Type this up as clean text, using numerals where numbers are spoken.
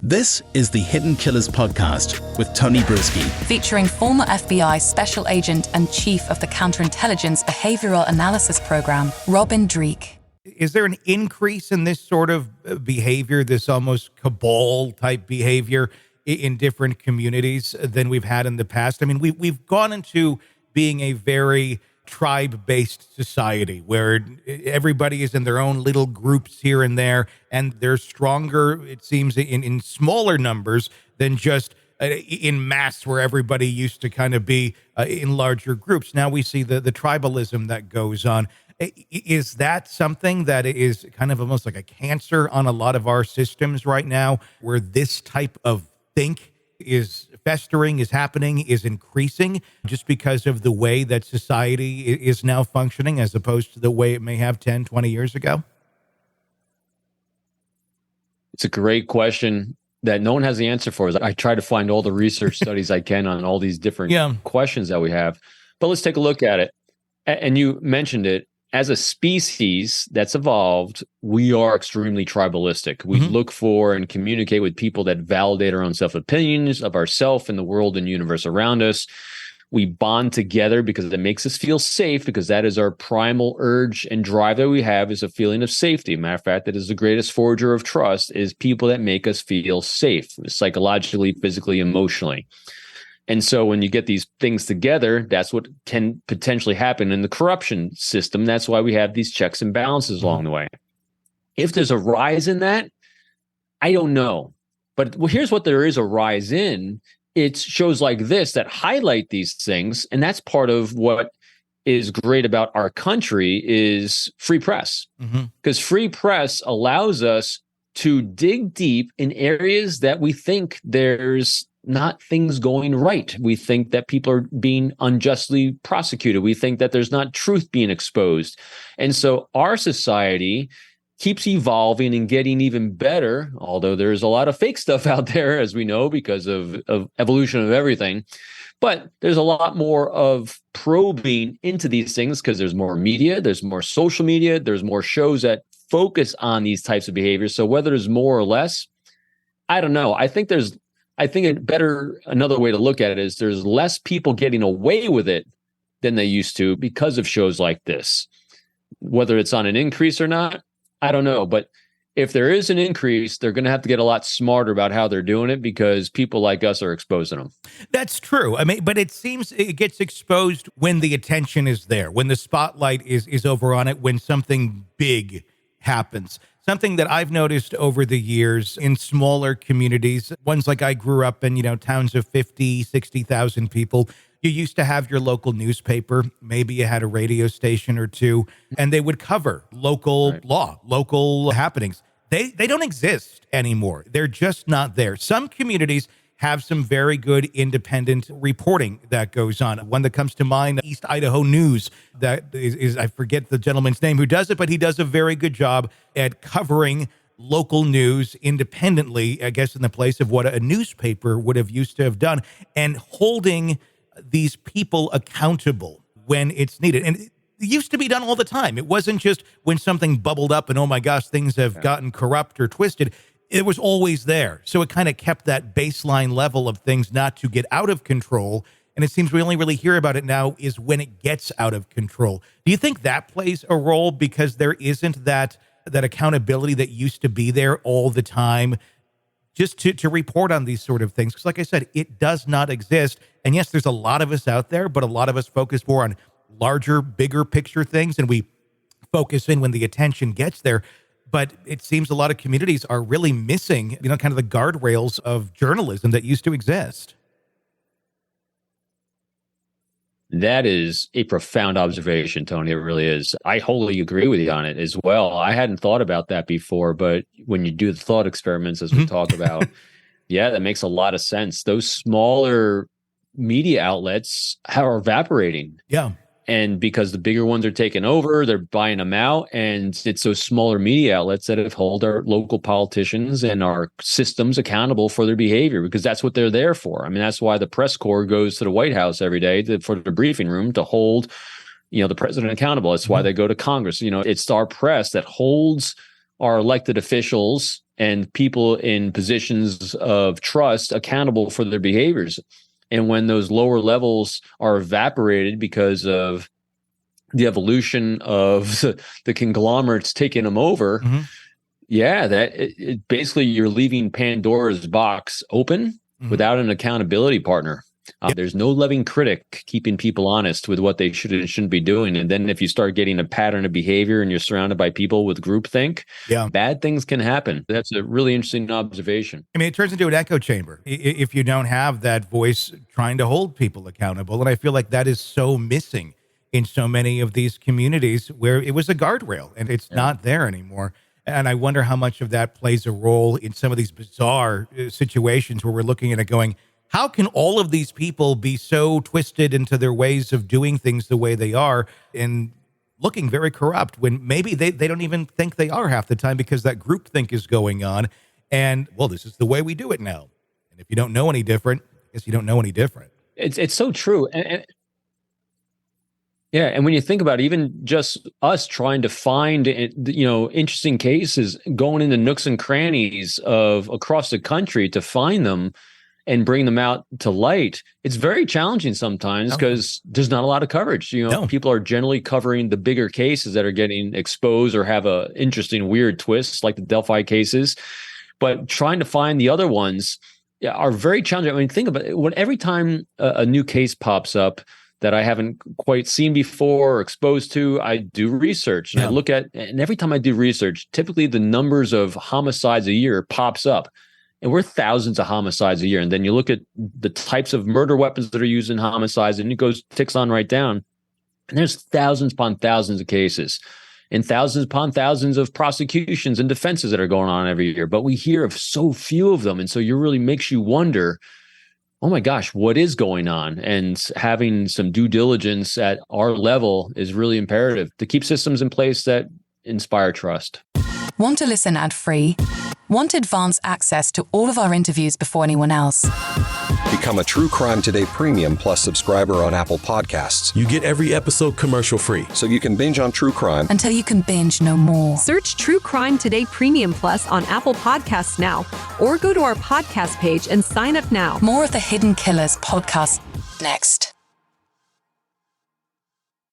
This is the Hidden Killers podcast with Tony Brueski. Featuring former FBI Special Agent and Chief of the Counterintelligence Behavioral Analysis Program, Robin Dreeke. Is there an increase in this sort of behavior, this almost cabal type behavior in different communities than we've had in the past? I mean, we've gone into being a very tribe-based society where everybody is in their own little groups here and there, and they're stronger, it seems, in smaller numbers than just in mass where everybody used to kind of be in larger groups. Now we see the tribalism that goes on. Is that something that is kind of almost like a cancer on a lot of our systems right now, where this type of think is festering, is happening, is increasing just because of the way that society is now functioning as opposed to the way it may have 10, 20 years ago? It's a great question that no one has the answer for. I try to find all the research studies I can on all these different questions that we have. But let's take a look at it. And you mentioned it. As a species that's evolved, we are extremely tribalistic. We look for and communicate with people that validate our own self-opinions of ourself and the world and universe around us. We bond together because it makes us feel safe, because that is our primal urge and drive that we have, is a feeling of safety. Matter of fact, that is the greatest forger of trust, is people that make us feel safe, psychologically, physically, emotionally. And so when you get these things together, that's what can potentially happen in the corruption system. That's why we have these checks and balances along the way. If there's a rise in that, I don't know. But here's what there is a rise in. It's shows like this that highlight these things. And that's part of what is great about our country is free press. Because free press allows us to dig deep in areas that we think there's not things going right. We think that people are being unjustly prosecuted. We think that there's not truth being exposed. And so our society keeps evolving and getting even better, although there's a lot of fake stuff out there, as we know, because of evolution of everything. But there's a lot more of probing into these things because there's more media, there's more social media, there's more shows that focus on these types of behaviors. So whether there's more or less, I don't know. I think another way to look at it is there's less people getting away with it than they used to because of shows like this. Whether it's on an increase or not, I don't know. But if there is an increase, they're going to have to get a lot smarter about how they're doing it because people like us are exposing them. That's true. I mean, but it seems it gets exposed when the attention is there, when the spotlight is over on it, when something big happens. Something that I've noticed over the years in smaller communities, ones like I grew up in, towns of 50, 60,000 people, you used to have your local newspaper, maybe you had a radio station or two, and they would cover local law, local happenings. They don't exist anymore. They're just not there. Some communities have some very good independent reporting that goes on. One that comes to mind, East Idaho News, that is I forget the gentleman's name who does it, but he does a very good job at covering local news independently, I guess in the place of what a newspaper would have used to have done, and holding these people accountable when it's needed. And it used to be done all the time. It wasn't just when something bubbled up and, oh my gosh, things have gotten corrupt or twisted. It was always there. So it kind of kept that baseline level of things not to get out of control. And it seems we only really hear about it now is when it gets out of control. Do you think that plays a role because there isn't that accountability that used to be there all the time just to report on these sort of things? Because like I said, it does not exist. And yes, there's a lot of us out there, but a lot of us focus more on larger, bigger picture things. And we focus in when the attention gets there. But it seems a lot of communities are really missing, kind of the guardrails of journalism that used to exist. That is a profound observation, Tony. It really is. I wholly agree with you on it as well. I hadn't thought about that before, but when you do the thought experiments, as we talk about, that makes a lot of sense. Those smaller media outlets are evaporating. Yeah. And because the bigger ones are taking over, they're buying them out. And it's those smaller media outlets that have held our local politicians and our systems accountable for their behavior, because that's what they're there for. I mean, that's why the press corps goes to the White House every day for the briefing room to hold, the president accountable. That's why they go to Congress. It's our press that holds our elected officials and people in positions of trust accountable for their behaviors. And when those lower levels are evaporated because of the evolution of the conglomerates taking them over, basically you're leaving Pandora's box open without an accountability partner. There's no loving critic keeping people honest with what they should and shouldn't be doing. And then if you start getting a pattern of behavior and you're surrounded by people with groupthink, bad things can happen. That's a really interesting observation. I mean, it turns into an echo chamber if you don't have that voice trying to hold people accountable. And I feel like that is so missing in so many of these communities where it was a guardrail and it's not there anymore. And I wonder how much of that plays a role in some of these bizarre situations where we're looking at it going, how can all of these people be so twisted into their ways of doing things the way they are and looking very corrupt when maybe they don't even think they are half the time because that groupthink is going on. And, well, this is the way we do it now. And if you don't know any different, I guess you don't know any different. It's so true. And when you think about it, even just us trying to find, interesting cases, going into nooks and crannies of across the country to find them and bring them out to light, it's very challenging sometimes because there's not a lot of coverage. People are generally covering the bigger cases that are getting exposed or have a interesting, weird twists, like the Delphi cases. But trying to find the other ones are very challenging. I mean, think about it. Every time a new case pops up that I haven't quite seen before or exposed to, I do research. And I look at, and every time I do research, typically the numbers of homicides a year pops up. And we're thousands of homicides a year. And then you look at the types of murder weapons that are used in homicides, and it ticks on right down. And there's thousands upon thousands of cases and thousands upon thousands of prosecutions and defenses that are going on every year. But we hear of so few of them. And so it really makes you wonder, oh my gosh, what is going on? And having some due diligence at our level is really imperative to keep systems in place that inspire trust. Want to listen ad-free? Want advanced access to all of our interviews before anyone else? Become a True Crime Today Premium Plus subscriber on Apple Podcasts. You get every episode commercial-free. So you can binge on true crime until you can binge no more. Search True Crime Today Premium Plus on Apple Podcasts now, or go to our podcast page and sign up now. More of the Hidden Killers podcast next.